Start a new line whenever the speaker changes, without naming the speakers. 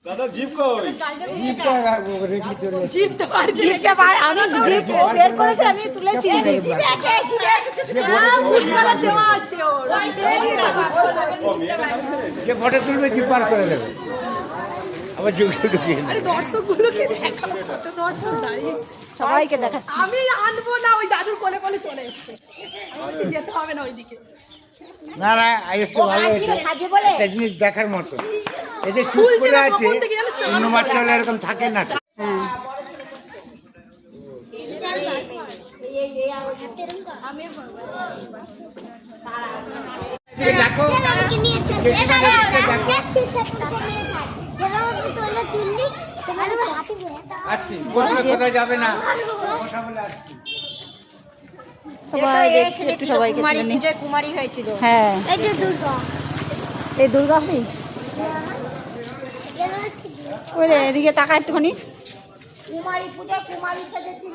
দাদা জিপ কই?
জিপটা রাখবো রেখে চলে এসেছি।
জিপটা আমি জিপ ও বের করেছে আমি তুলেছি ফুটবলার দেওয়া আছে ওর
যে ফটো তুলবে জিপ পার করে দেবে আবার ঢুকিয়ে ঢুকিয়ে
আরে দর্শকগুলোকে দেখাবো কত দর্শক দাঁড়িয়ে সবাইকে দেখাচ্ছি আমি আনবো না ওই দাদুর কোলে কোলে চলে এসেছে আমি বলছি যেতে হবে না ওইদিকে
না না আইএসটা ভালো হয়েছে একটা জিনিস দেখার মতো এই যে শুট করে আছে অন্য বাচ্চারা এরকম থাকে না তো। দেখো আসছি কোথায় যাবে না
সবাই দেখছে একটু সবাইকে তুলে নিই।
কুমারী হয়েছিল।
হ্যাঁ
এই যে দুর্গা
এই দুর্গা হবি ওরে এদিকে তাকা একটুখানি
কুমারী পূজা কুমারী সেজেছিল।